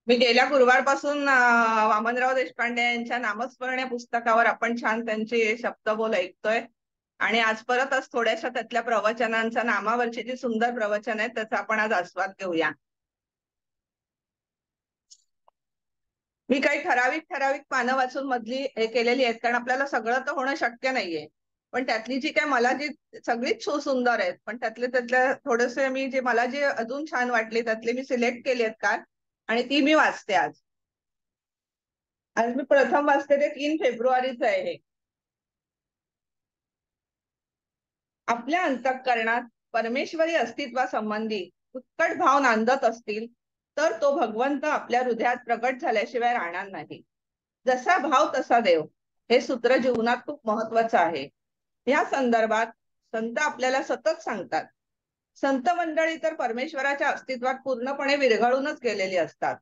मी गेल्या गुरुवारपासून वामनराव देशपांडे यांच्या नामस्मरण या पुस्तकावर आपण छान त्यांचे शब्दबोल ऐकतोय. आणि आज थोड्याशा त्यातल्या प्रवचनांचा नामावरची जी सुंदर प्रवचन आहेत त्याचा आपण आज आस्वाद घेऊया. मी काही ठराविक ठराविक पानं वाचून मधली हे केलेली आहेत, कारण आपल्याला सगळं तर होणं शक्य नाहीये. पण त्यातली जी काय मला जी सगळीच सुंदर आहेत, पण त्यातल्या थोडेसे मी जे मला जे अजून छान वाटले त्यातले मी सिलेक्ट केली आहेत का, आणि ती मी वाचते आज. आज मी प्रथम वाचते ते 3 फेब्रुवारीचं आहे हे. आपल्या अंतःकरणात परमेश्वरी अस्तित्वासंबंधी उत्कट भाव नांदत असतील तर तो भगवंत आपल्या हृदयात प्रगट झाल्याशिवाय राहणार नाही. जसा भाव तसा देव हे सूत्र जीवनात खूप महत्वाचं आहे. या संदर्भात संत आपल्याला सतत सांगतात. संत मंडळी तर परमेश्वराच्या अस्तित्वात पूर्णपणे विरघळूनच गेलेली असतात.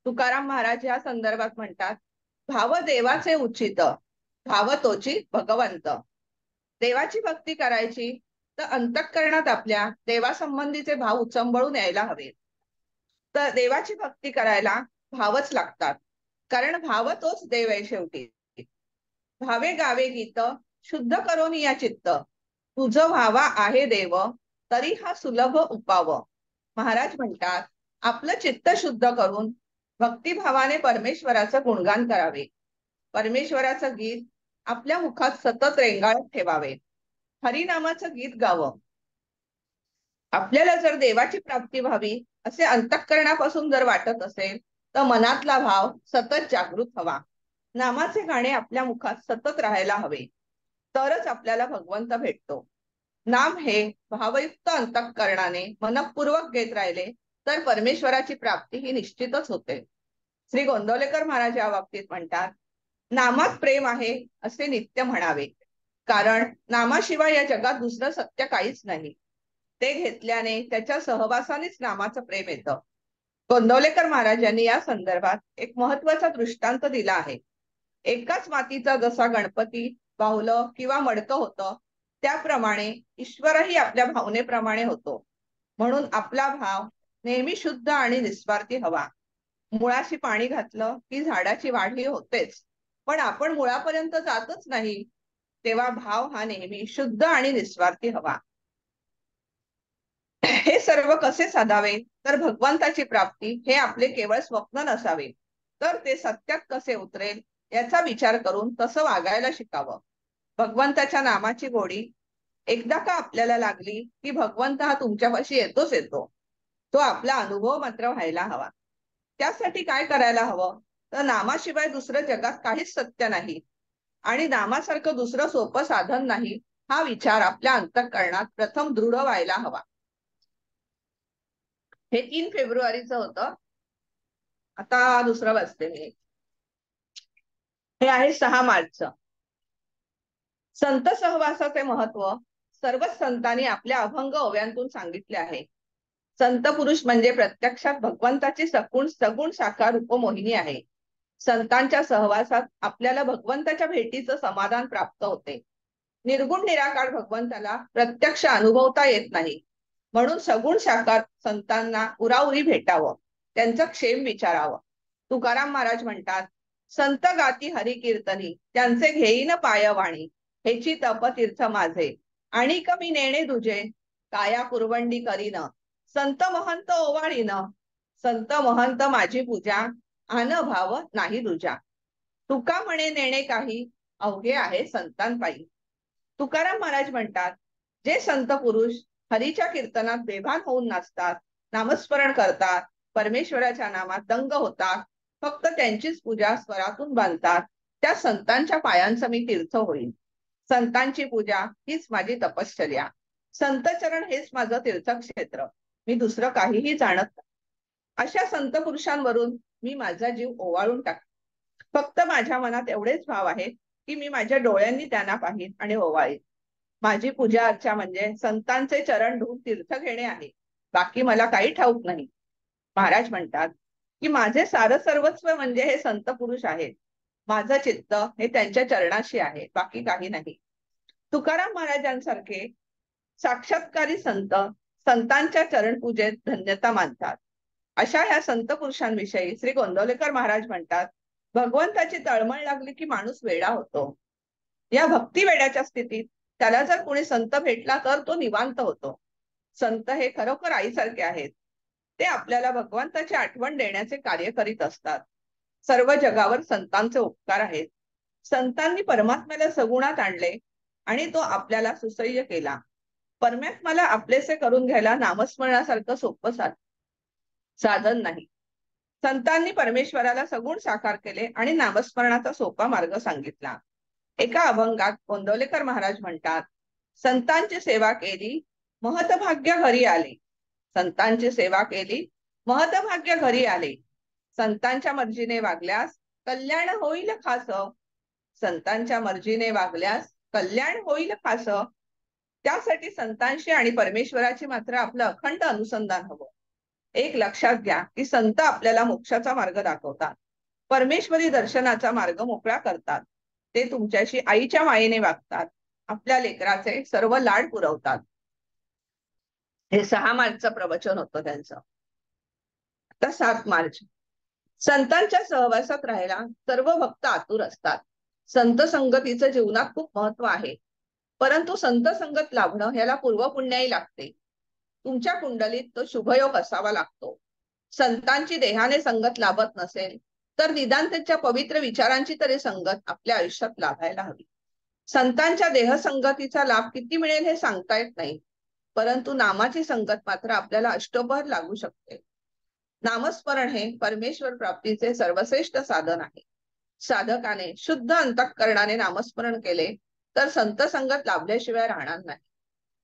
तुकाराम महाराज या संदर्भात म्हणतात, भाव देवाचे उचित, भाव तोची भगवंत. देवाची भक्ती करायची तर अंतःकरणात आपल्या देवासंबंधीचे भाव उचंबळून यायला हवेत. तर देवाची भक्ती करायला भावच लागतात, कारण भाव तोच देव आहे शेवटी. भावे गावे गीत, शुद्ध करोनी या चित्त, तुझ व्हावा आहे देव, तरी हा सुलभ उपाव. महाराज म्हणतात, आपलं चित्त शुद्ध करून भक्तिभावाने परमेश्वराचं गुणगान करावे. परमेश्वराचं गीत आपल्या मुखात सतत रेंगाळत ठेवावे. हरिनामाचं गीत गावं. आपल्याला जर देवाची प्राप्ती व्हावी असे अंतःकरणापासून जर वाटत असेल तर मनातला भाव सतत जागृत हवा. नामाचे गाणे आपल्या मुखात सतत राहायला हवे, तरच आपल्याला भगवंत भेटतो. नाम हे भावयुक्त अंतःकरणाने मनपूर्वक घेत राहिले तर परमेश्वराची प्राप्ती ही निश्चितच होते. श्री गोंदवलेकर महाराज या बाबतीत म्हणतात, नामात प्रेम आहे असे नित्य म्हणावे, कारण नामाशिवाय या जगात दुसरं सत्य काहीच नाही. ते घेतल्याने त्याच्या सहवासानेच नामाचं प्रेम येतं. गोंदवलेकर महाराजांनी या संदर्भात एक महत्वाचा दृष्टांत दिला आहे. एकाच मातीचा जसा गणपती बाहुलं किंवा मडकं होतं, त्याप्रमाणे ईश्वरही आपल्या भावनेप्रमाणे होतो. म्हणून आपला भाव नेहमी शुद्ध आणि निस्वार्थी हवा. मुळाशी पाणी घातलं की झाडाची वाढ ही होतेच, पण आपण मुळापर्यंत जातच नाही. तेव्हा भाव हा नेहमी शुद्ध आणि निस्वार्थी हवा. हे सर्व कसे साधावे तर भगवंताची प्राप्ती हे आपले केवळ स्वप्न नसावे, तर ते सत्यात कसे उतरेल याचा विचार करून तसं वागायला शिकावं. भगवंताच्या नामाची गोडी एकदा का आपल्याला लागली की भगवंत हा तुमच्यापाशी येतोच येतो. तो आपला अनुभव मात्र व्हायला हवा. त्यासाठी काय करायला हवं तर नामाशिवाय दुसरं जगात काहीच सत्य नाही, आणि नामासारखं दुसरं सोपं साधन नाही, हा विचार आपल्या अंतःकरणात प्रथम दृढ व्हायला हवा. हे 3 फेब्रुवारीचं होतं. आता दुसरं वाचते मी. हे आहे 6 मार्चचं. संत सहवासाचे महत्व सर्वच संतांनी आपल्या अभंग ओव्यांतून सांगितले आहे. संत पुरुष म्हणजे प्रत्यक्षात भगवंताची सगुण सगुण साकार रूपमोहिनी आहे. संतांच्या सहवासात आपल्याला भगवंताच्या भेटीचं समाधान प्राप्त होते. निर्गुण निराकार भगवंताला प्रत्यक्ष अनुभवता येत नाही, म्हणून सगुण साकार संतांना उराउरी भेटावं, त्यांचं क्षेम विचारावं. तुकाराम महाराज म्हणतात, संत गाती हरी कीर्तनी त्यांचे घेईन पायवाणी, हेची तप तीर्थ माझे आणि कमी नेणे दुजे, काया कुरवंडी करीन संत महंत ओवाळीन, संत महंत माझी पूजा आन भाव नाही दुजा. तुका म्हणे नेणे काही अवघे आहे संतांपायी. तुकाराम महाराज म्हणतात, जे संत पुरुष हरीच्या कीर्तनात बेभान होऊन नाचतात, नामस्मरण करतात, परमेश्वराच्या नामात दंग होतात, फक्त त्यांचीच पूजा स्वरातून बांधतात, त्या संतांच्या पायांचं मी तीर्थ होईल. संतांची पूजा हीच माझी तपश्चर्या. संतचरण हेच माझं तीर्थक्षेत्र. मी दुसरं काहीही जाणत नाही. अशा संत पुरुषांवरून मी माझा जीव ओवाळून टाकतो. फक्त माझ्या मनात एवढेच भाव आहेत की मी माझ्या डोळ्यांनी त्यांना पाहीन आणि ओवाळीन. माझी पूजा अर्चा म्हणजे संतांचे चरण धुवून तीर्थ घेणे आहे, बाकी मला काही ठाऊक नाही. महाराज म्हणतात की माझे सार सर्वस्व म्हणजे हे संत पुरुष आहेत. माझं चित्त हे त्यांच्या चरणाशी आहे, बाकी काही नाही. तुकाराम महाराजांसारखे साक्षात्कारी संत संतांच्या चरण पूजेत धन्यता मानतात. अशा ह्या संत पुरुषांविषयी श्री गोंदवलेकर महाराज म्हणतात, भगवंताची तळमळ लागली की माणूस वेडा होतो. या भक्ती वेड्याच्या स्थितीत त्याला जर कोणी संत भेटला तर तो निवांत होतो. संत हे खरोखर आईसारखे आहेत. ते आपल्याला भगवंताची आठवण देण्याचे कार्य करीत असतात. सर्व जगावर संतांचे उपकार आहेत. संतांनी परमात्म्याला सगुणात आणले आणि तो आपल्याला सुसह्य केला. परमात्म्याला आपलेसे करून घ्यायला नामस्मरणासारखं सोपं साधन नाही. संतांनी परमेश्वराला सगुण साकार केले आणि नामस्मरणाचा सोपा मार्ग सांगितला. एका अभंगात गोंदवलेकर महाराज म्हणतात, संतांची सेवा केली महतभाग्य घरी आले. संतांची सेवा केली महतभाग्य घरी आले. संतांच्या मर्जीने वागल्यास कल्याण होईल खास. संतांच्या मर्जीने वागल्यास कल्याण होईल खास. त्यासाठी संतांशी आणि परमेश्वराची मात्र आपलं अखंड अनुसंधान हवं. एक लक्षात घ्या की संत आपल्याला मोक्षाचा मार्ग दाखवतात. परमेश्वरी दर्शनाचा मार्ग मोकळा करतात. ते तुमच्याशी आईच्या मायेने वागतात. आपल्या लेकराचे सर्व लाड पुरवतात. हे 6 मार्चचं प्रवचन होतं त्यांचं. आता 7 मार्च. संतांच्या सहवासात राहायला सर्व भक्त आतुर असतात. संत संगतीचं जीवनात खूप महत्व आहे. परंतु संत संगत लाभणं याला पूर्वपुण्याई लागते. तुमच्या कुंडलीत तो शुभयोग असावा लागतो. संतांची देहाने संगत लाभत नसेल तर निदान त्यांच्या पवित्र विचारांची तरी संगत आपल्या आयुष्यात लाभायला हवी. संतांच्या देहसंगतीचा लाभ किती मिळेल हे सांगता येत नाही. परंतु नामाची संगत मात्र आपल्याला अष्टोपहर लागू शकते. नामस्मरण हे परमेश्वर प्राप्तीचे सर्वश्रेष्ठ साधन आहे. साधकाने शुद्ध अंतःकरणाने नामस्मरण केले तर संत संगत लाभल्याशिवाय राहणार नाही.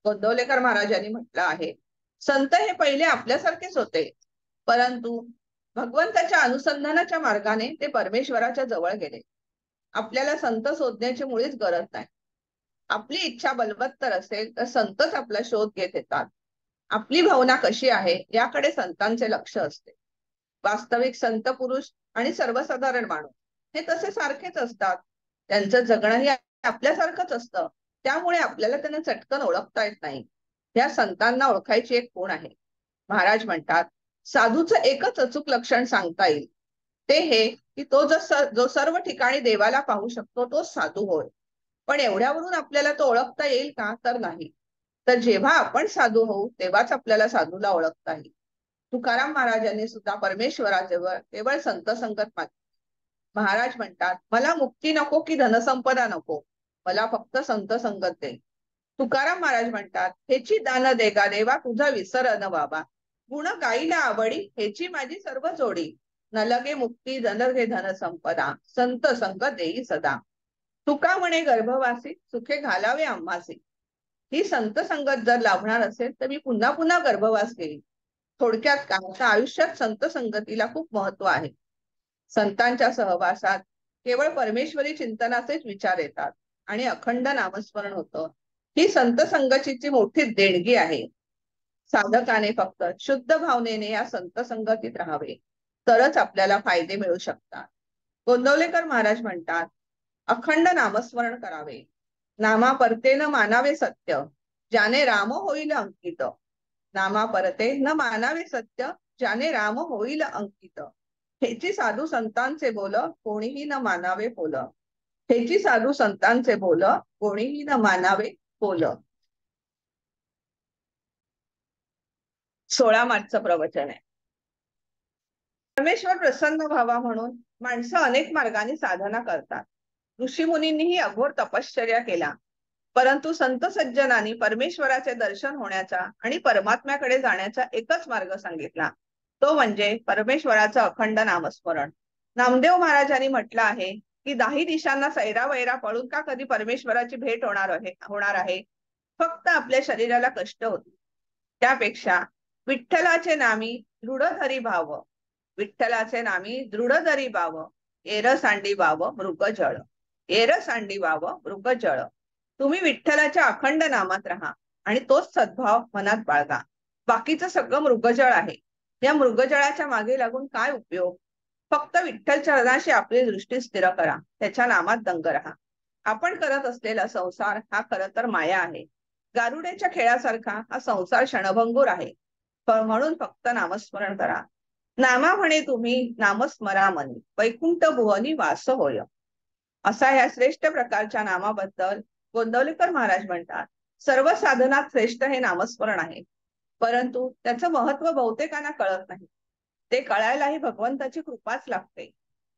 गोंदवलेकर महाराजांनी म्हटलं आहे, संत हे पहिले आपल्यासारखेच होते, परंतु भगवंताच्या अनुसंधानाच्या मार्गाने ते परमेश्वराच्या जवळ गेले. आपल्याला संत शोधण्याची मुळीच गरज नाही. आपली इच्छा बलवत्तर असेल तर संतच आपला शोध घेत येतात. आपली भावना कशी आहे याकडे संतांचे लक्ष असते. वास्तविक संत पुरुष आणि सर्वसाधारण माणूस हे तसे सारखेच असतात. त्यांचं जगणंही आपल्यासारखंच असतं. त्यामुळे आपल्याला त्यांना चटकन ओळखता येत नाही. या संतांना ओळखायची एक खूण आहे. महाराज म्हणतात, साधूचं एकच अचूक लक्षण सांगता येईल. ते हे की तो जो सर्व ठिकाणी देवाला पाहू शकतो तोच साधू होय. पण एवढ्यावरून आपल्याला तो ओळखता येईल का? तर नाही. तर जेव्हा आपण साधू होऊ तेव्हाच आपल्याला साधूला ओळखता येईल. तुकाराम महाराजांनी सुद्धा परमेश्वराजवळ केवळ संत संगत मागितली. महाराज म्हणतात, मला मुक्ती नको की धनसंपदा नको, मला फक्त संत संगत दे. तुकाराम महाराज म्हणतात, हेची दान देगा देवा तुझा विसर न बाबा, गुण गाईला आवडी हेची माझी सर्व जोडी, न लगे मुक्ती न लगे धनसंपदा, संत संगत देई सदा. तुका म्हणे गर्भवासी सुखे घालावे आम्हासी. ही संत संगत जर लाभणार असेल तर मी पुन्हा पुन्हा गर्भवास घेईन. थोडक्यात काय, आयुष्यात संत संगतीला खूप महत्व आहे. संतांच्या सहवासात केवळ परमेश्वरी चिंतनाचेच विचार येतात आणि अखंड नामस्मरण होतं. ही संत संगतीची मोठी देणगी आहे. साधकाने फक्त शुद्ध भावनेने या संत संगतीत राहावे तरच आपल्याला फायदे मिळू शकतात. गोंदवलेकर महाराज म्हणतात, अखंड नामस्मरण करावे. नामा परते न मानावे सत्य, ज्याने राम होईल अंकित. नामा परते न मानावे सत्य, ज्याने राम होईल अंकित. हेची साधू संतांचे बोल कोणीही न मानावे बोल. हेची साधू संतांचे बोल कोणीही न मानावे बोल. 16 मार्चचं प्रवचन आहे. परमेश्वर प्रसन्न व्हावा म्हणून माणसं अनेक मार्गाने साधना करतात. ऋषीमुनींनीही अघोर तपश्चर्या केला. परंतु संत सज्जनांनी परमेश्वराचे दर्शन होण्याचा आणि परमात्म्याकडे जाण्याचा एकच मार्ग सांगितला. तो म्हणजे परमेश्वराचं अखंड नामस्मरण. नामदेव महाराजांनी म्हटलं आहे की 10 दिशांना सैरावैरा पळून का कधी परमेश्वराची भेट होणार आहे. फक्त आपल्या शरीराला कष्ट होते. त्यापेक्षा विठ्ठलाचे नामी दृढधरी भाव, विठ्ठलाचे नामी दृढधरी भाव, एरं सांडी वाव मृगजळ, एरं सांडी वाव मृगजळ. तुम्ही विठ्ठलाच्या अखंड नामात राहा आणि तोच सद्भाव मनात बाळगा. बाकीचं सगळं मृगजळ आहे. या मृगजळाच्या मागे लागून काय उपयोग? फक्त विठ्ठल चरणाशी आपली दृष्टी स्थिर करा. त्याच्या नामात दंग राहा. आपण करत असलेला संसार हा खरं तर माया आहे. गारुड्याच्या खेळासारखा हा संसार क्षणभंगूर आहे. म्हणून फक्त नामस्मरण करा. नामा म्हणे तुम्ही नामस्मरा मनी वैकुंठ भुवनी वास होय. असा या श्रेष्ठ प्रकारच्या नामाबद्दल गोंदवलेकर महाराज म्हणतात, सर्व साधनात श्रेष्ठ हे नामस्मरण आहे, परंतु त्याचं महत्व बहुतेकांना कळत नाही. ते कळायलाही भगवंताची कृपाच लागते.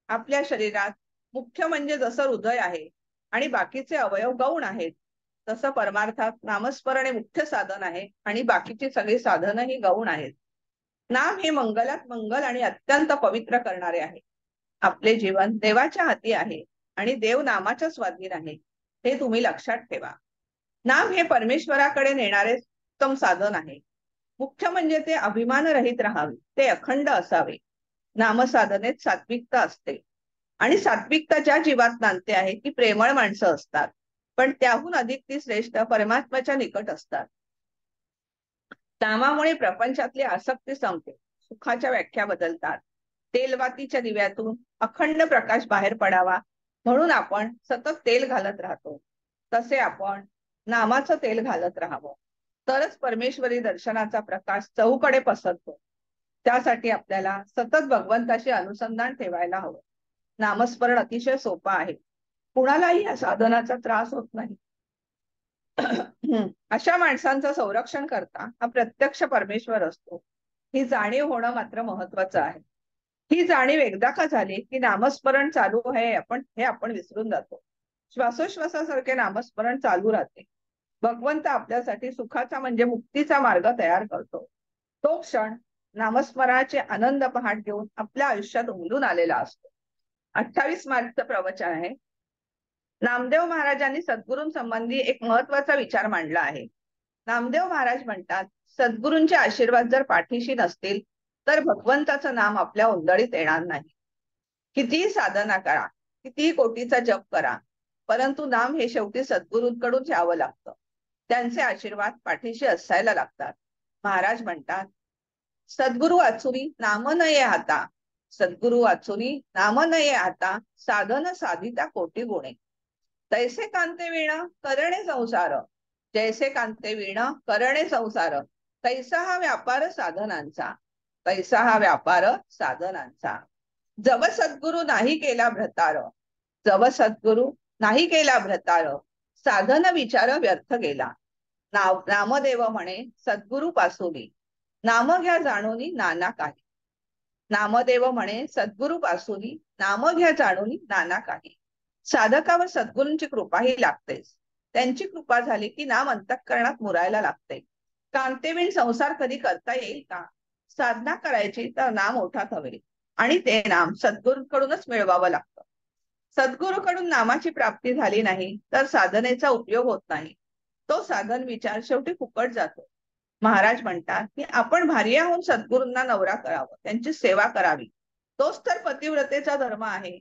आपल्या शरीरात मुख्य म्हणजे जसं हृदय आहे आणि बाकीचे अवयव गौण आहेत, तसं परमार्थात नामस्मरण हे मुख्य साधन आहे आणि बाकीची सगळी साधनही गौण आहेत. नाम हे मंगलात मंगल आणि अत्यंत पवित्र करणारे आहे. आपले जीवन देवाच्या हाती आहे आणि देव नामाच्या स्वाधीन आहे, हे तुम्ही लक्षात ठेवा. नाम हे परमेश्वराकडे नेणारे उत्तम साधन आहे. मुख्य म्हणजे ते अभिमानरहित राहावे, ते अखंड असावे. नामसाधनेत सात्विकता असते आणि सात्विकता ज्या जीवात नांदते आहे ती प्रेमळ माणसं असतात, पण त्याहून अधिक ती श्रेष्ठ परमात्म्याच्या निकट असतात. नामामुळे प्रपंचातली आसक्ती संपते, सुखाच्या व्याख्या बदलतात. तेलवातीच्या दिव्यातून अखंड प्रकाश बाहेर पडावा म्हणून आपण सतत तेल घालत राहतो, तसे आपण नामाचं तेल घालत राहावं, तरच परमेश्वरी दर्शनाचा प्रकाश चहूकडे पसरतो. त्यासाठी आपल्याला सतत भगवंताशी अनुसंधान ठेवायला हवं. नामस्मरण अतिशय सोपं आहे, कुणालाही या साधनाचा त्रास होत नाही. अशा माणसांचं संरक्षण करता हा प्रत्यक्ष परमेश्वर असतो, ही जाणीव होणं मात्र महत्वाचं आहे. ही जाणीव एकदा का झाली की नामस्मरण चालू आहे आपण विसरून जातो. श्वासोश्वासासारखे नामस्मरण चालू राहते. भगवंत आपल्यासाठी सुखाचा म्हणजे मुक्तीचा मार्ग तयार करतो. तो क्षण नामस्मरणाचे आनंद पहाट घेऊन आपल्या आयुष्यात उमलून आलेला असतो. 28 मार्चचं प्रवचन आहे. नामदेव महाराजांनी सद्गुरूंसंबंधी एक महत्वाचा विचार मांडला आहे. नामदेव महाराज म्हणतात, सद्गुरूंचे आशीर्वाद जर पाठीशी नसतील तर भगवंताचं नाम आपल्या उंदळीत येणार नाही. कितीही साधना करा, कितीही कोटीचा जप करा, परंतु नाम हे शेवटी सद्गुरूंकडून घ्यावं लागतं. त्यांचे आशीर्वाद पाठीशी असायला लागतात. महाराज म्हणतात, सद्गुरु वाचुरी नाम नये हाता, सद्गुरु वाचुरी नाम नये हाता, साधन साधिता कोटी गुणे. तैसे कांते विण करणे संसार, जैसे कांते विण करणे संसार, तैसा हा व्यापार साधनांचा, तैसा हा व्यापार साधनांचा. जव सद्गुरु नाही केला भ्रतार, जव सद्गुरु नाही केला भ्रतार, साधन विचार व्यर्थ गेला. नामदेव म्हणे सद्गुरु पासुनी, नाम घ्या जाणूनी नाना काही. नामदेव म्हणे सद्गुरु पासुनी, नाम घ्या जाणूनी नाना काही. साधकावर सद्गुरूंची कृपाही लागतेच. त्यांची कृपा झाली की नाम अंतःकरणात मुरायला लागते. कांतेविण संसार कधी करता येईल का? साधना करायची तर नाम ओठात हवे आणि ते नाम सद्गुरूंकडूनच मिळवावं लागतं. सद्गुरूकडून नामाची प्राप्ती झाली नाही तर साधनेचा उपयोग होत नाही. तो साधन विचार शेवटी फुकट जातो. महाराज म्हणतात की आपण भार्या होऊन सद्गुरूंना नवरा करावं, त्यांची सेवा करावी. तोच तर पतिव्रतेचा धर्म आहे.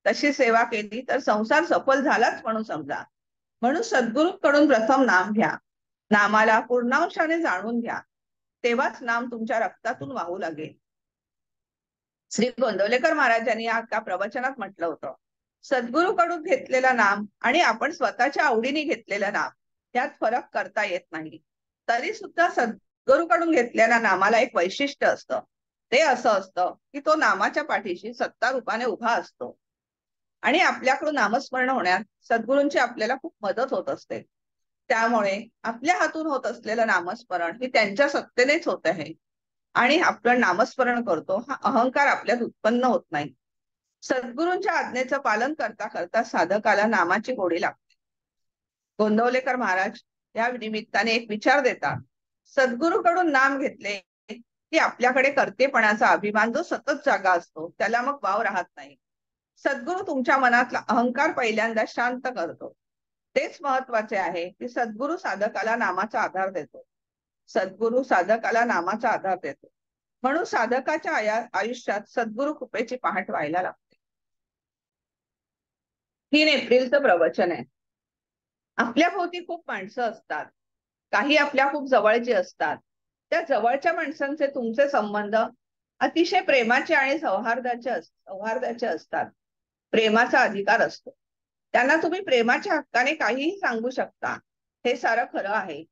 तशी सेवा केली तर संसार सफल झालाच म्हणून समजा. म्हणून सद्गुरूंकडून प्रथम नाम घ्या. नामाला पूर्णांशाने जाणून घ्या, तेव्हाच नाम तुमच्या रक्तातून वाहू लागेल. श्री गोंदवलेकर महाराजांनी या प्रवचनात म्हटलं होतं, सद्गुरूकडून घेतलेला नाम आणि आपण स्वतःच्या आवडीने घेतलेलं नाम यात फरक करता येत नाही. तरी सुद्धा सद्गुरूकडून घेतलेल्या नामाला एक वैशिष्ट्य असतं. ते असं असतं की तो नामाच्या पाठीशी सत्ता रूपाने उभा असतो आणि आपल्याकडून नामस्मरण होण्यात सद्गुरूंची आपल्याला खूप मदत होत असते. त्यामुळे आपल्या हातून होत असलेलं नामस्मरण ही त्यांच्या सत्तेनेच होत आहे आणि आपण नामस्मरण करतो हा अहंकार आपल्यात उत्पन्न होत नाही. सद्गुरूंच्या आज्ञेचं पालन करता करता साधकाला नामाची गोडी लागते. गोंदवलेकर महाराज या निमित्ताने एक विचार देतात, सद्गुरूकडून नाम घेतले की आपल्याकडे कर्तेपणाचा अभिमान जो सतत जागा असतो त्याला मग वाव राहत नाही. सद्गुरू तुमच्या मनातला अहंकार पहिल्यांदा शांत करतो. तेच महत्वाचे आहे की सद्गुरू साधकाला नामाचा आधार देतो. सद्गुरू साधकाला नामाचा आधार देतो. म्हणून साधकाच्या आयुष्यात सद्गुरू कृपेची पहाट व्हायला लागते. 3 एप्रिलचं प्रवचन आहे. आपल्या भोवती खूप माणसं असतात, काही आपल्या खूप जवळची असतात. त्या जवळच्या माणसांचे तुमचे संबंध अतिशय प्रेमाचे आणि सौहार्दाचे असतात. प्रेमाचा अधिकार असतो. त्यांना तुम्ही प्रेमाच्या हक्काने काहीही सांगू शकता, हे सारं खरं आहे.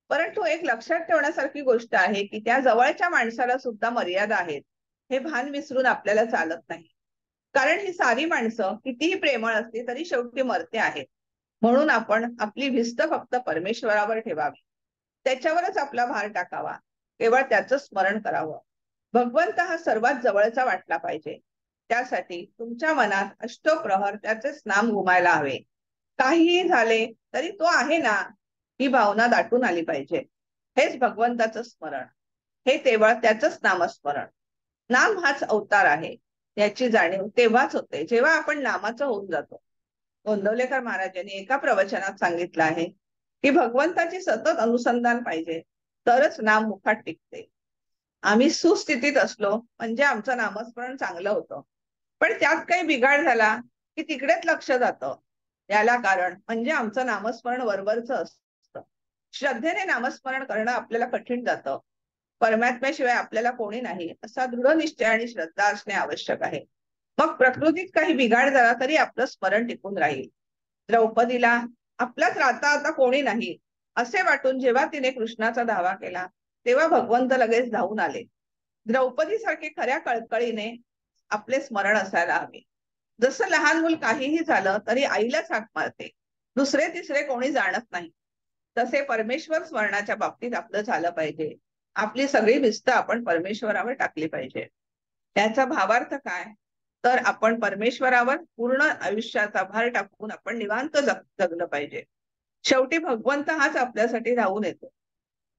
परंतु एक लक्षात ठेवण्यासारखी गोष्ट आहे की त्या जवळच्या माणसाला सुद्धा मर्यादा आहेत, हे भान विसरून आपल्याला चालत नाही. कारण ही सारी माणसं कितीही प्रेमळ असली तरी शेवटी मरते आहेत. म्हणून आपण आपली भिस्त फक्त परमेश्वरावर ठेवावी. त्याच्यावरच आपला भार टाकावा. केवळ त्याचं स्मरण करावं. भगवंत हा सर्वात जवळचा वाटला पाहिजे. त्यासाठी तुमच्या मनात अष्टप्रहर त्याचेच नाम घुमायला हवे. काहीही झाले तरी तो आहे ना, ही भावना दाटून आली पाहिजे. हेच भगवंताचं स्मरण. हे केवळ त्याचंच नामस्मरण. नाम हाच अवतार आहे. याची जाणीव तेव्हाच होते जेव्हा आपण नामाचं होऊन जातो. गोंदवलेकर महाराजांनी एका प्रवचनात सांगितलं आहे की भगवंताची सतत अनुसंधान पाहिजे, तरच नाम मुखात टिकते. आम्ही सुस्थितीत असलो म्हणजे आमचं नामस्मरण चांगलं होतं, पण त्यात काही बिघाड झाला की तिकडेच लक्ष जातं. याला कारण म्हणजे आमचं नामस्मरण वरवरचं असतं. श्रद्धेने नामस्मरण करणं आपल्याला कठीण जातं. परमात्म्याशिवाय आपल्याला कोणी नाही असा दृढ निश्चय आणि श्रद्धा असणे आवश्यक आहे. मग प्रकृतीत काही बिघाड झाला तरी आपलं स्मरण टिकून राहील. द्रौपदीला आपलाच राहता आता कोणी नाही असे वाटून जेव्हा तिने कृष्णाचा धावा केला, तेव्हा भगवंत लगेच धावून आले. द्रौपदी सारखे खऱ्या कळकळीने आपले स्मरण असायला हवे. जसं लहान मूल काहीही झालं तरी आईलाच हाक मारते, दुसरे तिसरे कोणी जाणत नाही, तसे परमेश्वर स्मरणाच्या बाबतीत आपलं झालं पाहिजे. आपली सगळी भिस्त आपण परमेश्वरावर टाकली पाहिजे. त्याचा भावार्थ काय? तर आपण परमेश्वरावर पूर्ण आयुष्याचा भार टाकून आपण निवांत जगलं पाहिजे. शेवटी भगवंत हाच आपल्यासाठी धावून येतो.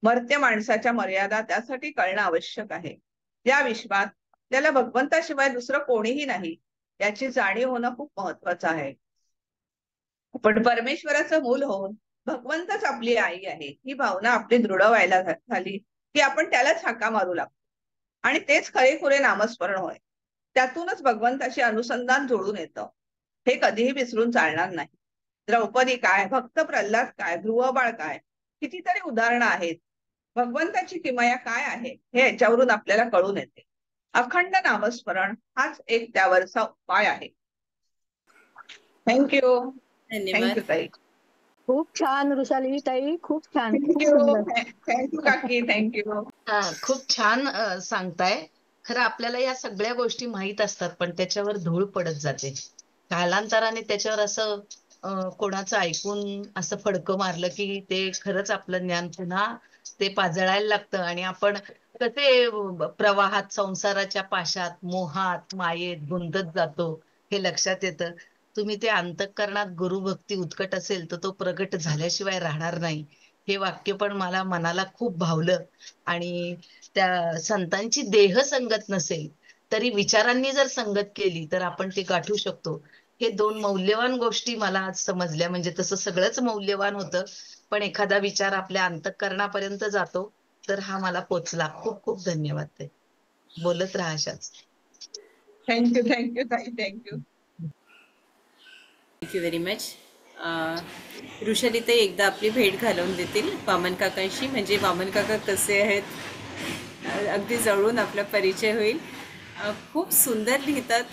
मर्त्य माणसाच्या मर्यादा त्यासाठी कळणं आवश्यक आहे. या विश्वात आपल्याला भगवंताशिवाय दुसरं कोणीही नाही याची जाणीव होणं खूप महत्वाचं आहे. पण परमेश्वराचं मूल होऊन भगवंतच आपली आई आहे ही भावना आपली दृढ व्हायला झाली की आपण त्यालाच हाका मारू लागतो. आणि तेच खरेखुरे नामस्मरण होय. त्यातूनच भगवंताशी अनुसंधान जोडून येतं. हे कधीही विसरून चालणार नाही. द्रौपदी काय, भक्त प्रल्हाद काय, ध्रुवबाळ काय, कितीतरी उदाहरणं आहेत. भगवंताची किमया काय आहे हे याच्यावरून आपल्याला कळून येते. अखंड नामस्मरण हाच एक त्यावरचा उपाय आहे. थँक्यू. धन्यवाद. थँक्यू ताई. खूप छान वृषाली ताई, खूप छान, खूप थँक्यू. सुंदर. थँक्यू काकी. थँक्यू. खूप छान सांगताय. खरं आपल्याला या सगळ्या गोष्टी माहीत असतात, पण त्याच्यावर धूळ पडत जाते. कालांतराने त्याच्यावर असं कोणाचं ऐकून असं फडकं मारलं की ते खरंच आपलं ज्ञान पुन्हा ते पाजळायला लागतं आणि आपण कसे प्रवाहात, संसाराच्या पाशात, मोहात, मायेत गुंतत जातो हे लक्षात येतं. तुम्ही ते अंतःकरणात गुरुभक्ती उत्कट असेल तर तो प्रगट झाल्याशिवाय राहणार नाही, हे वाक्य पण मला मनाला खूप भावलं. आणि त्या संतांची देह संगत नसेल तरी विचारांनी जर संगत केली तर आपण ते गाठू शकतो. हे दोन मौल्यवान गोष्टी मला आज समजल्या. म्हणजे तसं सगळंच मौल्यवान होतं, पण एखादा विचार आपल्या अंतःकरणापर्यंत जातो तर हा मला पोचला. खूप खूप धन्यवाद ताई. बोलत राहा अशाच. थँक्यू. थँक्यू ताई. Thank you. Thank you very much. Rushali ताई एकदा आपली भेट घालवून देतील वामन काकांशी. म्हणजे वामन काका कसे आहेत अगदी जवळून आपला परिचय होईल. खूप सुंदर लिहितात,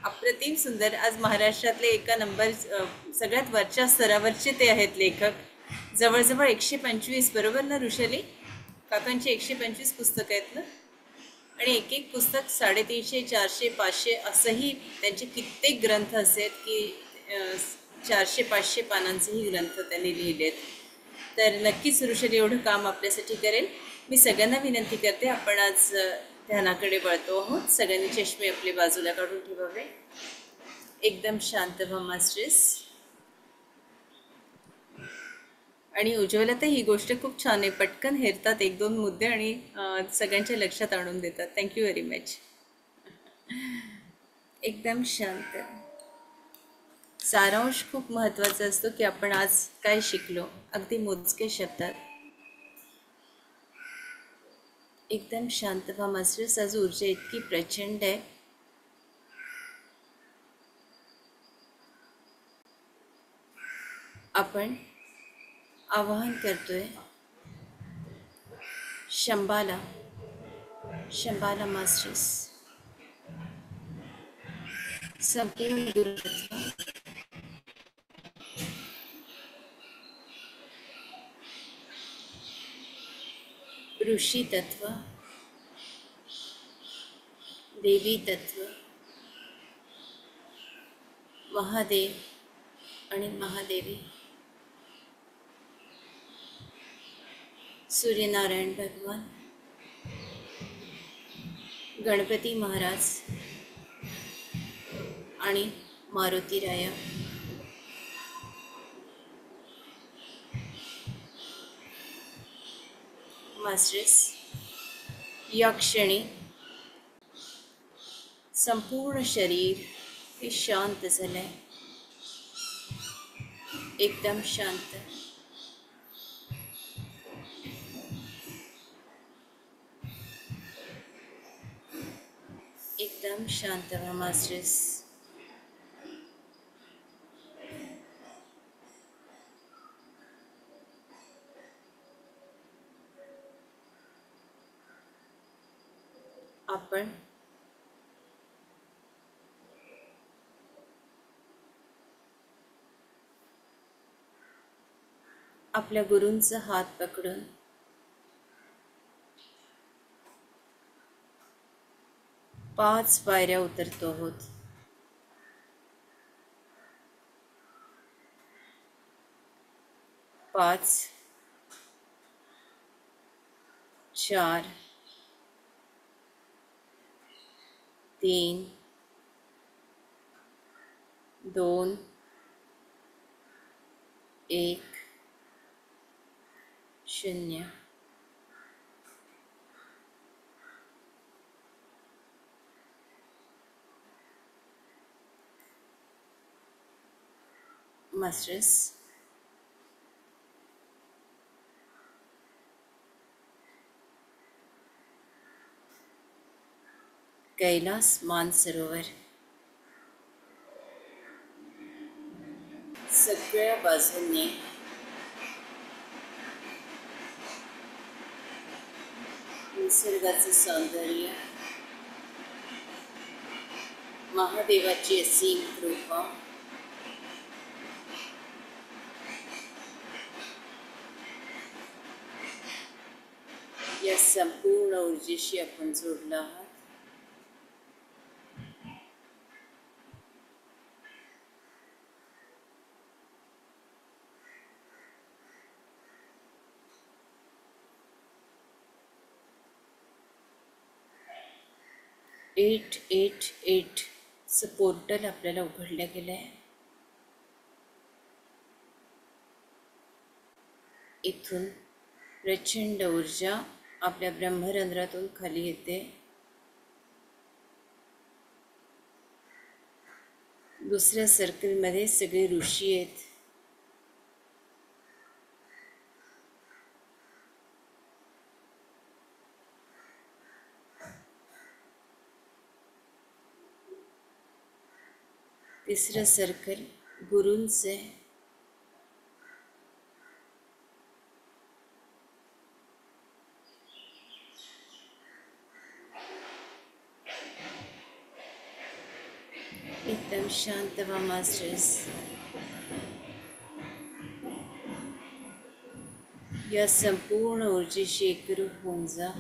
अप्रतिम सुंदर. आज महाराष्ट्रातले एका नंबर सगळ्यात वरच्या स्तरावरचे ते आहेत लेखक. जवळजवळ 125, बरोबर ना ऋषाली? काकांची 125 पुस्तकं आहेत ना. आणि एक एक पुस्तक 350, 400, 500 असंही त्यांचे कित्येक ग्रंथ असे आहेत की 400-500 पानांचेही ग्रंथ त्यांनी लिहिलेत. तर नक्कीच ऋषाली एवढं काम आपल्यासाठी करेल. मी सगळ्यांना विनंती करते, आपण आज ध्यानाकडे वळतो आहोत. सगळ्यांनी चष्मे आपले बाजूला काढून ठेवावे. एकदम शांत व्हा मास्टर्स. आणि उज्ज्वला तर ही गोष्ट खूप छान आहे. पटकन हेरतात 1-2 मुद्दे आणि सगळ्यांच्या लक्षात आणून देतात. Thank you very much. एकदम शांत. सारांश खूप महत्त्वाचा असतो की आपण आज काय शिकलो, अगदी मोजके शब्दात. एकदम शांत व्हा मास्टर्स. आज ऊर्जा इतकी प्रचंड आहे. आपण आवाहन करतोय शंभाला मास्टर्स. संपूर्ण गुरुतत्व, ऋषी तत्व, देवी तत्व, महादेव आणि महादेवी, सूर्यनारायण भगवान, गणपती महाराज आणि मारुतीराया. मास्टर्स, या क्षणी संपूर्ण शरीर हे शांत झालंय, एकदम शांत. एकदम शांत व्हा मास्टर्स. आपण आपल्या गुरूंचा हात पकडून 5 पायऱ्या उतरतो आहोत. 5, 4, 3, 2, 1, 0. मास्टर्स, कैलास मानसरोवर सगळ्या बाजूंनी निसर्गाचं सौंदर्य, महादेवाची असीम कृपा, या संपूर्ण ऊर्जेशी आपण जोडला आहात. एट एट एट चं पोर्टल आपल्याला उघडलं गेलं आहे. इथून प्रचंड ऊर्जा आपल्या ब्रह्मरंध्रातून खाली येते. दुसऱ्या सर्कलमध्ये सगळे ऋषी आहेत. तिसरं सर्कल गुरूंचे. एकदम शांत व्हा मास्टर्स. या संपूर्ण ऊर्जेशी एकरूप होऊन जा.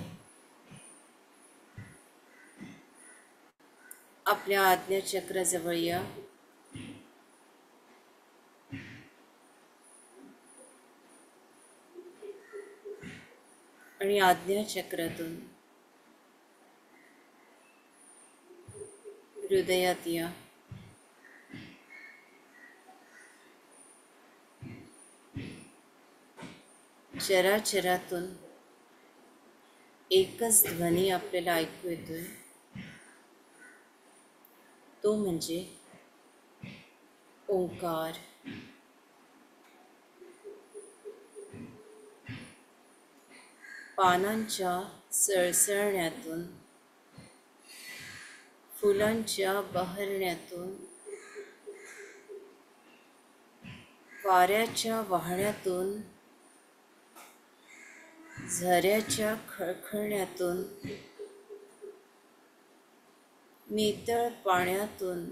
आपल्या आज्ञाचक्राजवळ या. आणि आज्ञाचक्रातून हृदयात या. चराचरातून एकच ध्वनी आपल्याला ऐकू येतोय, तो म्हणजे ओंकार. पानांच्या सळसळण्यातून, फुलांच्या बहरण्यातून, वाऱ्याच्या वाहण्यातून, झऱ्याच्या खळखळण्यातून, नितळ पाण्यातून,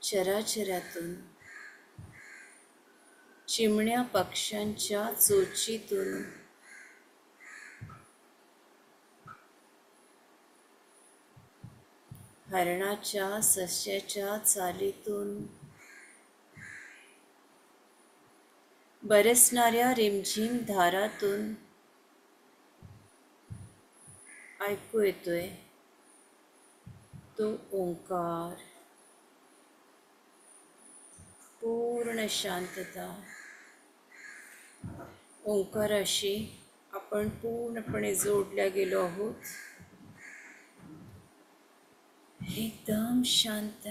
चराचरातून, चिमण्या पक्ष्यांच्या चोचीतून, हरणाच्या सस्याच्या चालीतून बरसणाऱ्या रिमझिम धारातून ऐकू येतोय तो ओंकार. पूर्ण शांतता. ओंकाराशी आपण पूर्णपणे जोडल्या गेलो आहोत. एकदम शांत.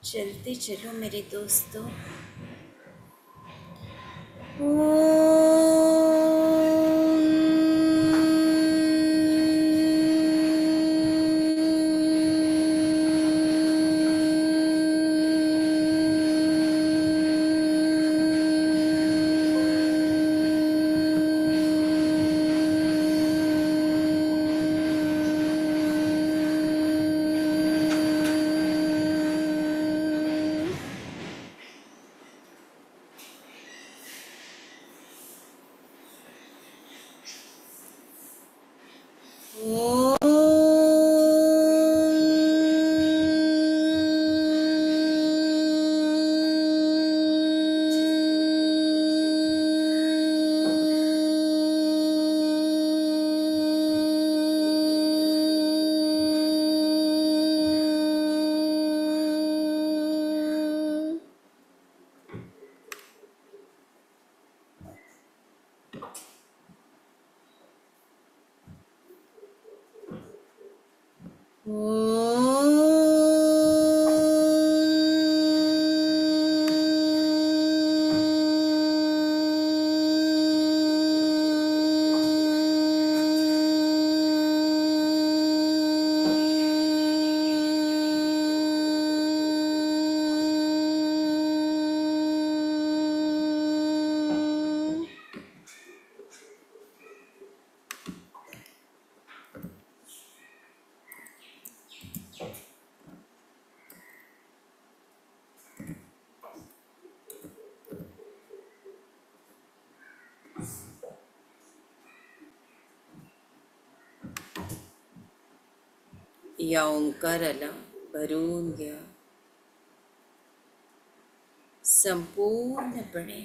चलते चलो मेरे दोस्तों. या ओंकाराला भरून घ्या संपूर्णपणे.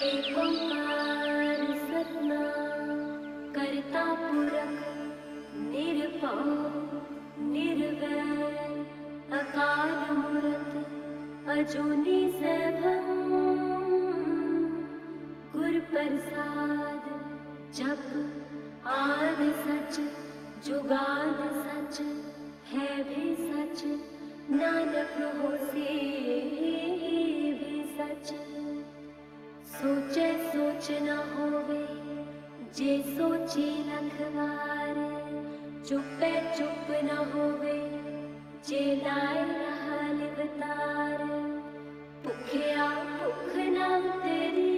एक ओंकार सतना करता पुरख निरपौ निर्वैर अकाल मूरत अजूनी सैभं गुर प्रसाद जप आद सच जुगाद सच है भी सच नानक होसी भी सच। सोचे सोच न होवे जे सोची लखवार चुपे चुप न होवे जे लाए रहा लिवतार भुखिया भुख न तेरी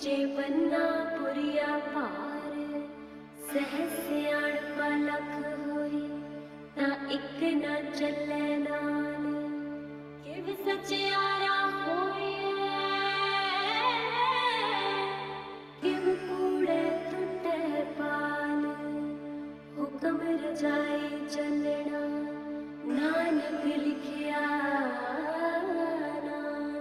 जे बन्ना पुरिया पार सहस सियाण पलक होई ना इक न चले नाल किव सचियारा होए किव कूड़े टुटे पाल हुक्म रजाई चलना नानक लिखिया नाल।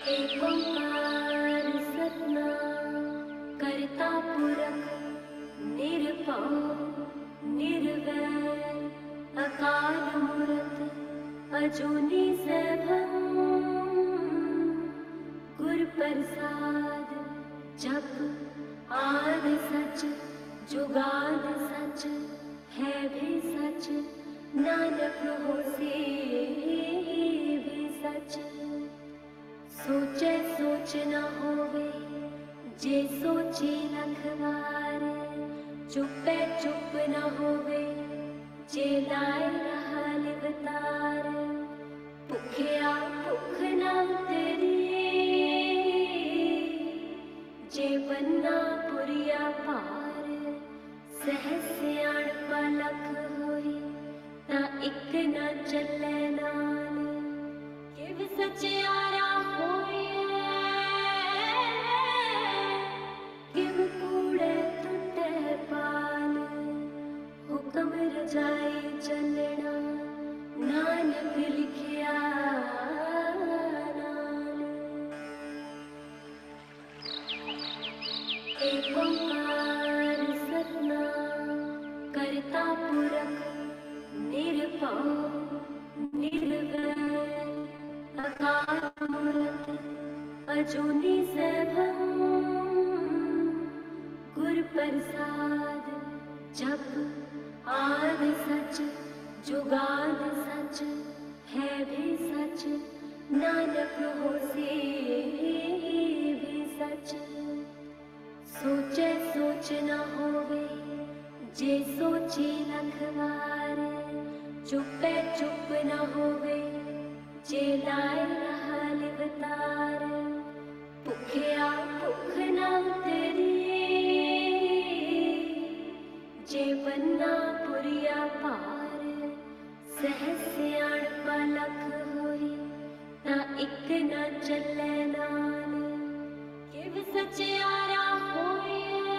एक ओंकार सतना करता पुरख निरपौ निर्वैर अकाल मूरत अजूनी सैभं गुर प्रसाद जप आद सच जुगाद सच है भी सच नानक होसी भी सच। सोचे सोच न होवे जे सोची लखवार चुपे चुप न होवे जे लाए रहा लिवतार भुखिया भुख न तेरी जे बन्ना पुरिया पार जाए चलना नानक लिखिया नाल। एक ओंकार सतनाम करता पुरख निरभव निर्वैर अकाल मूरत अजूनी सैभव गुर प्रसाद जप आद सच जुगाद सच है भी सच नानक होसी भी सच। सोचे सोच न होवे जे सोची लखवार चुपे चुप न होवे जे लाए रहा लिवतार। भुखिया भुख न उतरी जे बन्ना पुरिया पार। सहज सियाणपा लख होई ना इक न चले नाल। किव सचियारा होइए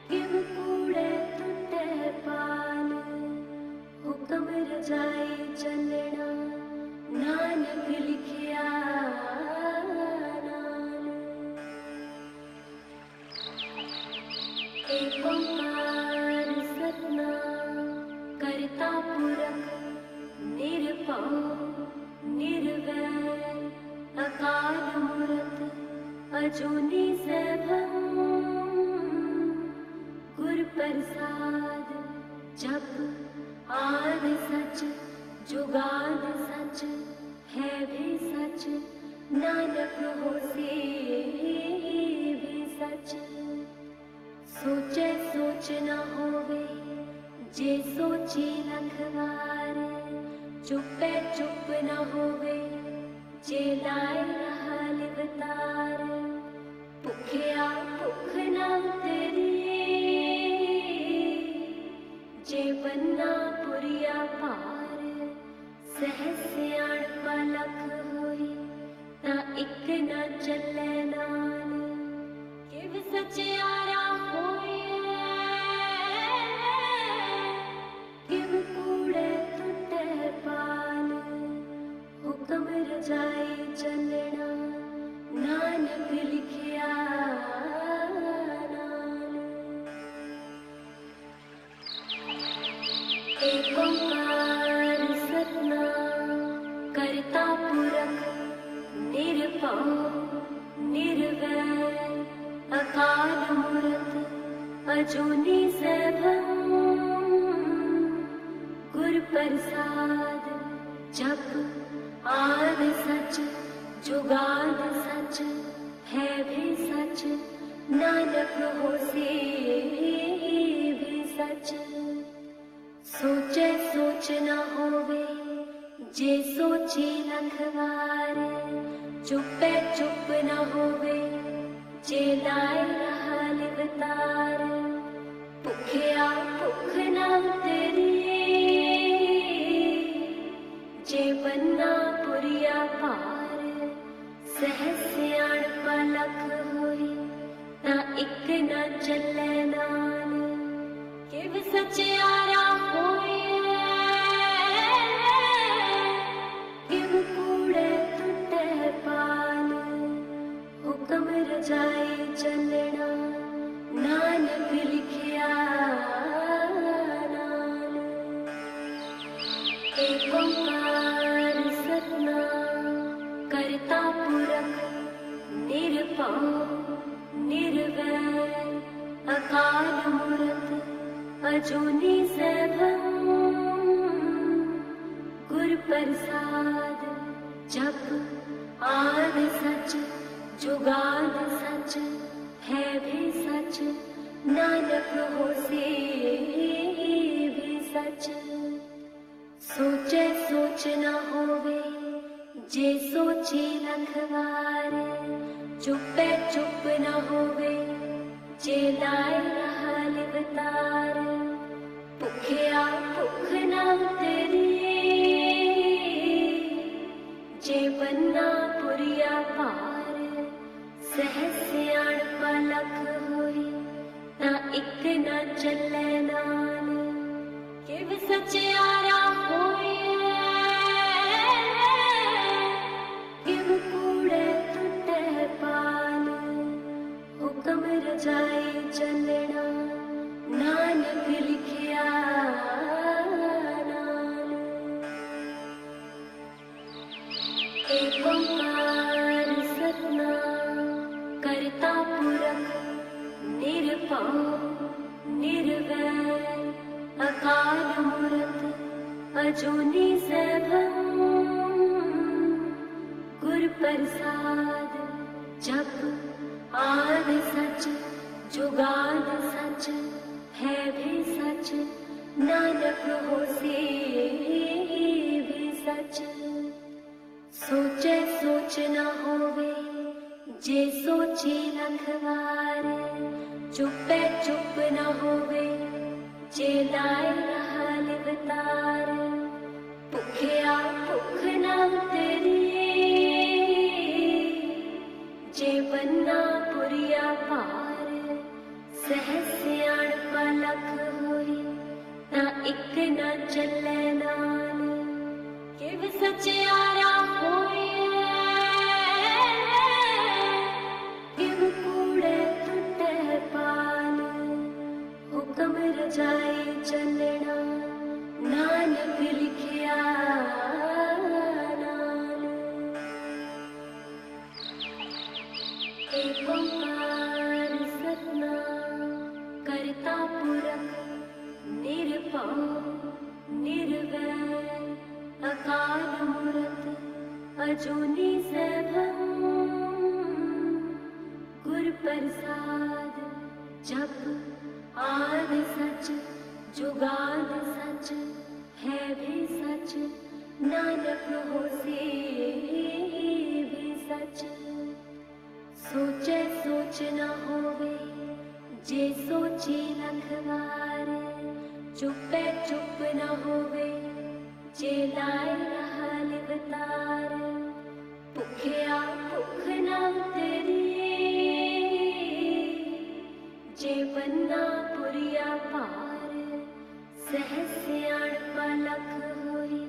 किव कूड़े टुटे पाल। हुक्म रजाई चलना नानक लिखिया नाल। एक ओंकार सतनाम करता पुरख निरभव निर्वैर अकाल मूरत अजूनी सैभव गुर प्रसाद जप आद सच जुगाद सच है भी सच नानक होसी भी सच। सोचे सोच न होवे जे सोची लखवार। चुपे चुप न होवे जे लाए रहा लिवतार। भुखिया भुख न उतरी जे बन्ना पुरिया पार। सहज सियाणपा लख होई ना इक न चले नाल। किव सचियारा होइए किव कूड़े टुटे पाल। हुक्म रजाई चलना नानक लिखिया नाल। एक ओंकार सतनाम करता पुरख निरभव निर्वैर अकाल मूरत अजूनी सैभव गुर प्रसाद जप आद सच जुगाद सच है भी सच नानक होसी भी सच। सोचे सोच न होवे जे सोची लखवार। चुपे चुप न होवे जे लाए रहा लिवतार। भुखिया भुख न उतरी जे बन्ना पुरिया पार। सहज सियाणपा लख होई ना इक न चले नाल। किव सचियारा होइए किव कूड़े टुटे पाल। हुक्म रजाई चलना नानक लिखिया नाल। एक ओंकार सतनाम करता पुरख निरभव निर्वैर अकाल मूरत अजूनी सैभव गुर प्रसाद जप आद सच जुगाद सच है भी सच नानक होसी भी सच। सोचे सोच न होवे जे सोची लखवार। चुपे चुप न होवे जे लाए रहा लिवतार। भुखिया भुख न उतरी जे बन्ना पुरिया पार। सहज सियाणपा लख होई ना इक न चले रजाई चलना नानक लिखिया नाल। एक ओंकार सतनाम करता पुरख निरभव निर्वैर अकाल मूरत अजूनी सैभव। गुर प्रसाद जप आद सच जुगाद सच है भी सच नानक होसी भी सच। सोचे सोच न होवे जे सोची लखवार। चुपे चुप न होवे जे लाए रहा लिवतार। भुखिया भुख न तेरी जे बन्ना पुरिया पार। सहज सियाणपा लख होई ना इक न चले नाल। किव सचियारा होई किव कूड़े टुटे पाल। हुक्म रजाई चलना नानक लिखिया नाल। एक ओंकार सतनाम करता पुरख निरभव निर्वैर अकाल मूरत अजूनी सैभव। गुर प्रसाद जप आद सच जुगाद सच है भी सच नानक होसी भी सच। सोचे सोच न होवे जे सोची लखवार। चुपे चुप न होवे जे लाए रहा लिवतार। भुखिया भुख न तेरी जे बन्ना पुरिया पार। सहज सियाणपा लख होई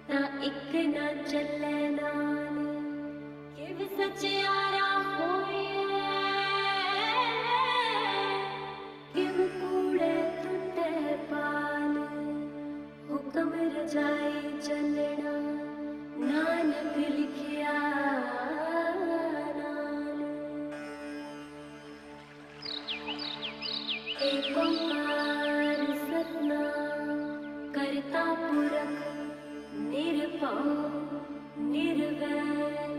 ना इक न चले नाल। किव सचियारा होई किव कूड़े टुटे पाल। हुक्म रजाई चलना नानक लिखिया नाल। एक ओंकार सतनाम करता पुरख निरभव निर्वैर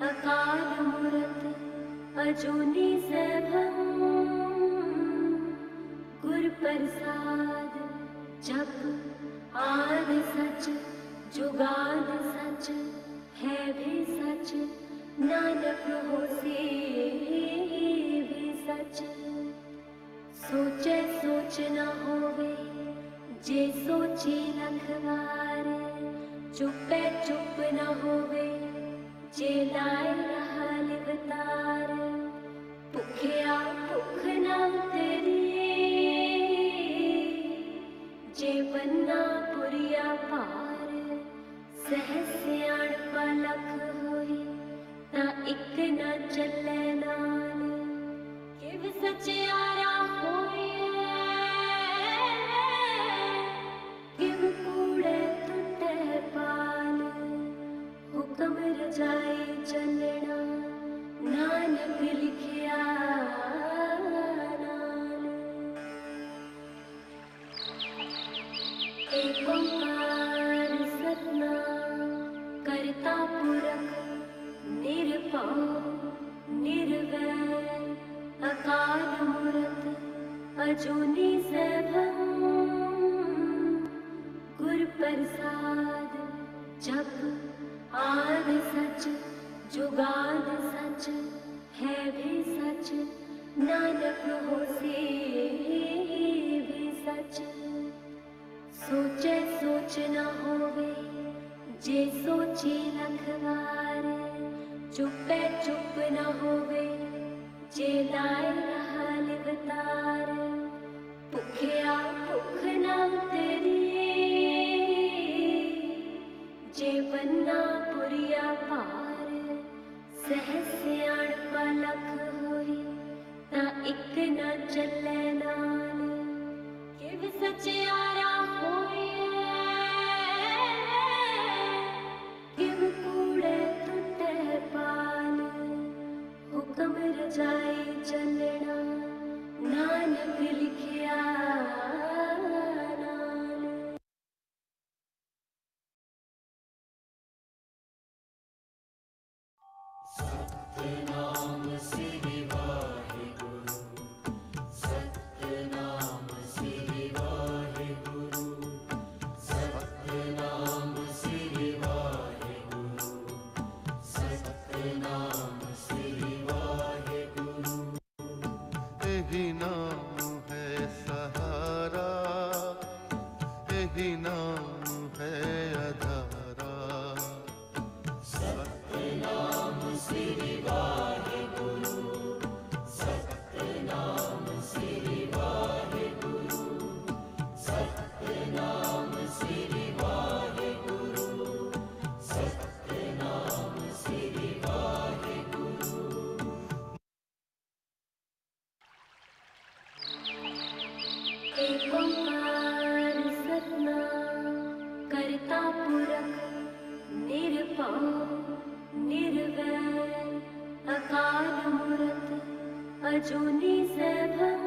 अकाल मूरत अजूनी सैभव। गुर प्रसाद जप आद सच जुगाद सच है भी सच नानक होसी भी सच। सोचे सोच न होवे जे सोची लखवार। चुपे चुप न होवे जे लाए रहा लिवतार। भुखिया भुख न तेरी जे बन्ना पुरिया पार। सहज सियाणपा लख होई ना इक न चले नाल। किव सचियारा होई किव कूड़े टुटे पाल। हुक्म रजाई चलना नानक लिखिया नाल। एक ओंकार सतनाम करता पुरख निरभव निर्वैर अकाल मूरत अजूनी सैभव। गुर प्रसाद जप आद सच जुगाद सच है भी सच नानक होसी भी सच। सोचे सोच न होवे जे सोची लखवार। चुपे चुप न होवे जे लाए रहा लिवतार। भुखिया भुख न तेरी जे बन्ना पुरिया पार। सहज सियाणपा लख होई ना इक चले नाल किव सचियारा होइए किव कूड़े टुटे पाल हुक्म रजाई चलना नानक लिखिया नाल। यही नाम है सहारा, यही नाम है अधारा। सतनाम श्री वाहेगुरु, सतनाम श्री वाहेगुरु, सतनाम श्री वाहेगुरु, सतनाम श्री वाहेगुरु। एक ओंकार सतनाम करता पुरख निरभव निर्वैर अकाल मूरत अजूनी सैभव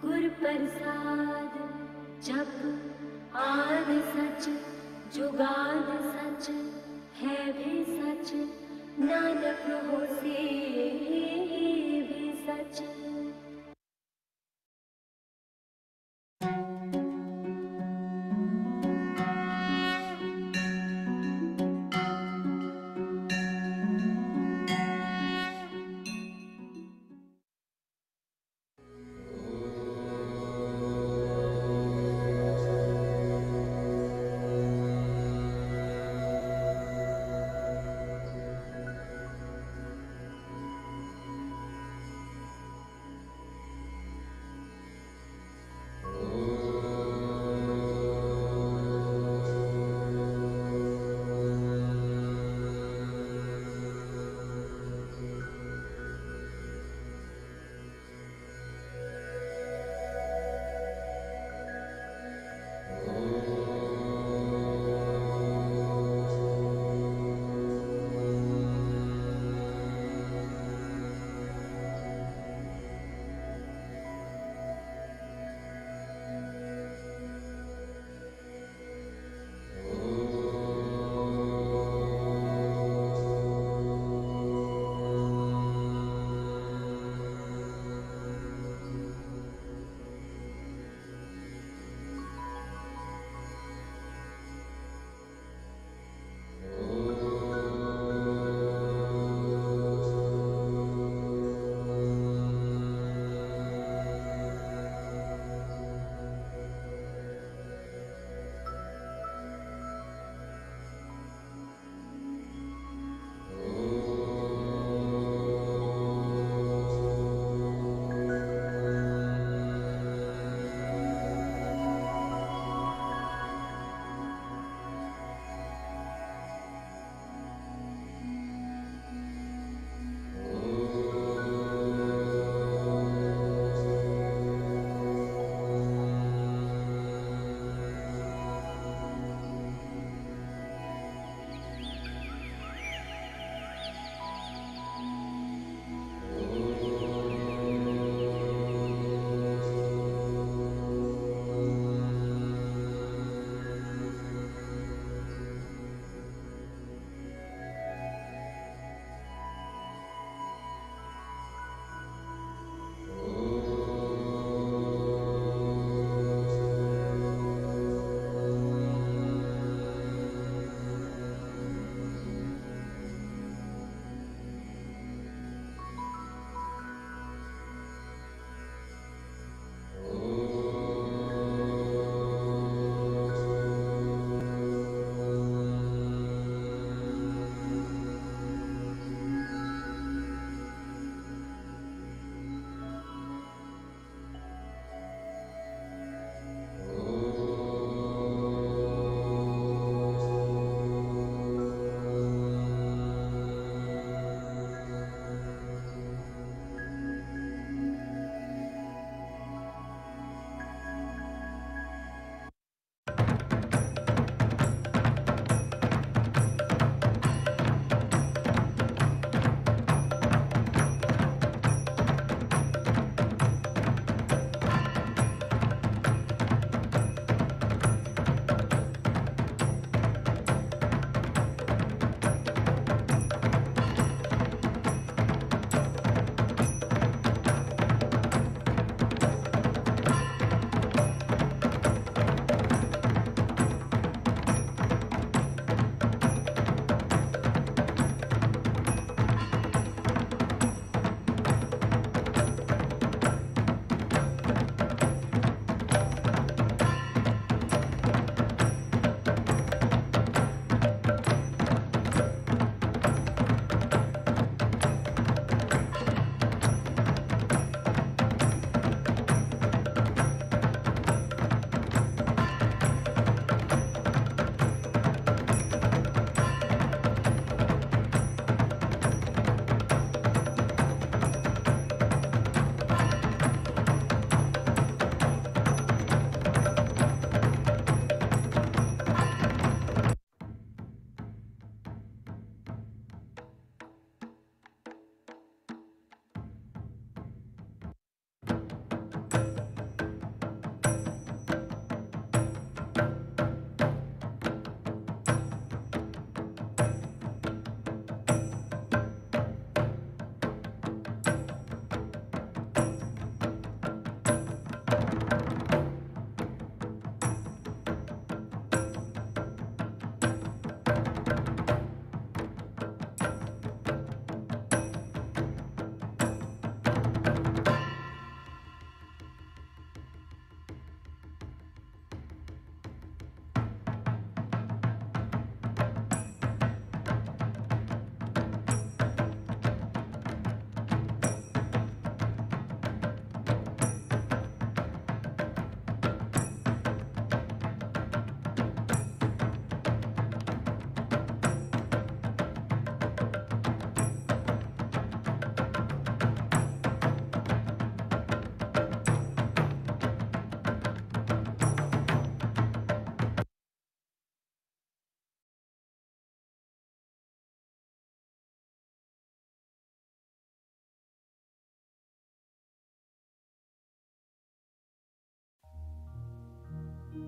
गुर प्रसाद जप आद सच जुगाद सच है भी सच नानक होसी भी सच।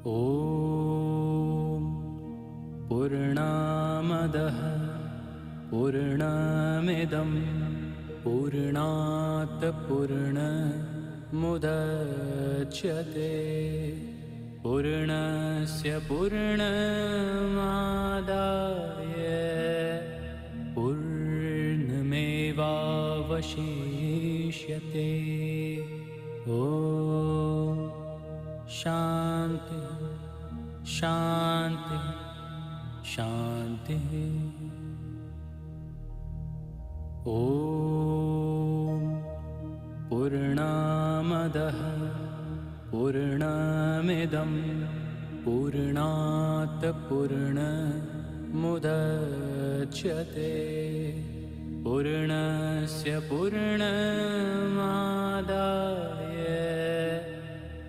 ॐ पूर्णामदः पूर्णमिदं पूर्णात् पूर्णमुदच्यते पूर्णस्य पूर्णमादाय पूर्णमेवावशिष्यते। ॐ शान्ति शान्ति शान्तिः। ॐ पूर्णामदः पूर्णमिदं पूर्णात् पूर्णमुदच्यते पूर्णस्य पूर्णमादाय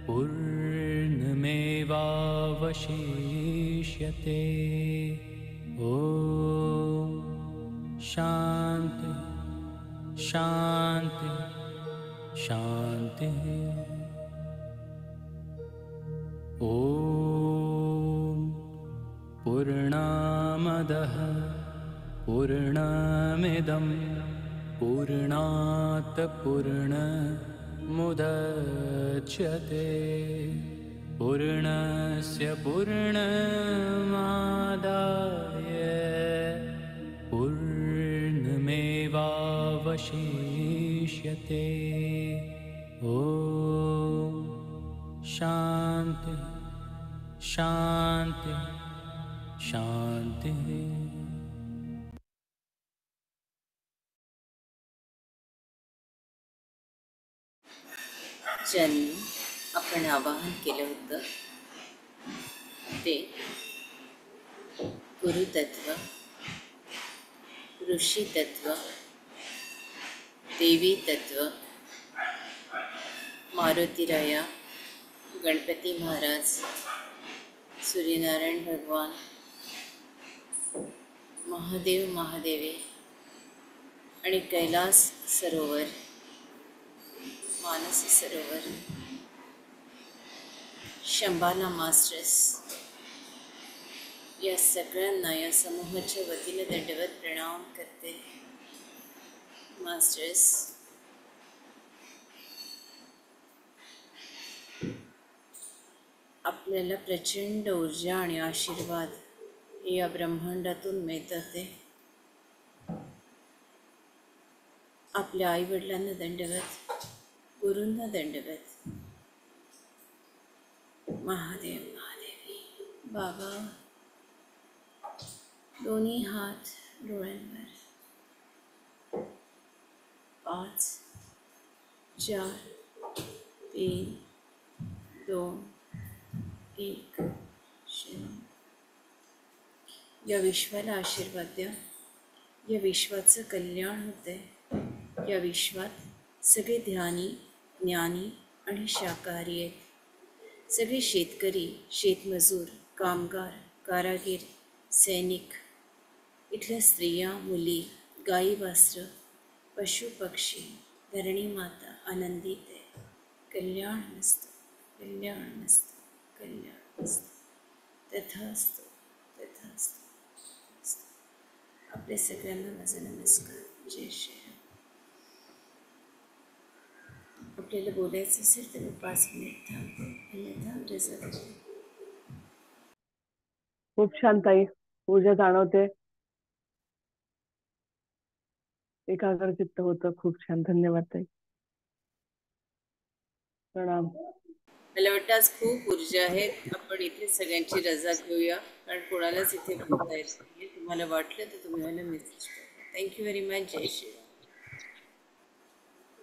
पूर्णमेवावशिष्यते। ॐ शान्ति शान्ति शान्तिः। ॐ पूर्णामदः पूर्णमिदं पूर्णात् पूर्णमुदच्यते पूर्णस्य पूर्णमादाय पूर्णमेवावशिष्यते। ॐ शान्ति शान्ति शान्तिः। ज्यांनी आपण आवाहन केलं होतं ते गुरुतत्व, ऋषी तत्व, देवी तत्व, मारुतीराया, गणपती महाराज, सूर्यनारायण भगवान, महादेव महादेवी आणि कैलास सरोवर, मानसी सरोवर, शंबाना मास्टर्स या सगळ्यांना या समूहाच्या वतीने दंडवत प्रणाम करते। मास्टर्स, आपल्याला प्रचंड ऊर्जा आणि आशीर्वाद हे या ब्रह्मांडातून मिळतात ते आपल्या आईवडिलांना दंडवत, गुरूंना दंडवत, महादेव महादेवी, बाबा दोन्ही हात डोळ्यांवर, 5 4 3 2 1 0। या विश्वाला आशीर्वाद द्या, या विश्वाचं कल्याण होतंय, या विश्वात सगळे ध्यानी, ज्ञानी आणि शाकाहारी आहेत। सगळे शेतकरी, शेतमजूर, कामगार, कारागीर, सैनिक, इथल्या स्त्रिया, मुली, गाई, वासरं, पशु पक्षी, धरणी माता आनंदित आहे। कल्याण मस्त, कल्याण मस्त, कल्याण मस्त, तथास्तु तथास्तु तथास्तु। आपल्या सगळ्यांना माझा नमस्कार, जय श्रीराम। आपल्याला बोलायचं असेल तर 5 मिनिट थांबते, अन्यथा रजा देते। खूप छान ताई, ऊर्जा जाणवते, एकाग्रचित्त होतं, खूप छान, धन्यवाद ताई, प्रणाम। मला वाटतं आज खूप ऊर्जा आहे, आपण इथे सगळ्यांची रजा घेऊया, कारण कोणालाच इथे बोलता येत नाही। तुम्हाला वाटलं तर तुम्ही मला मेसेज करा। Thank you very much.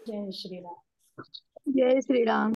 जय श्रीराम। जय श्रीराम।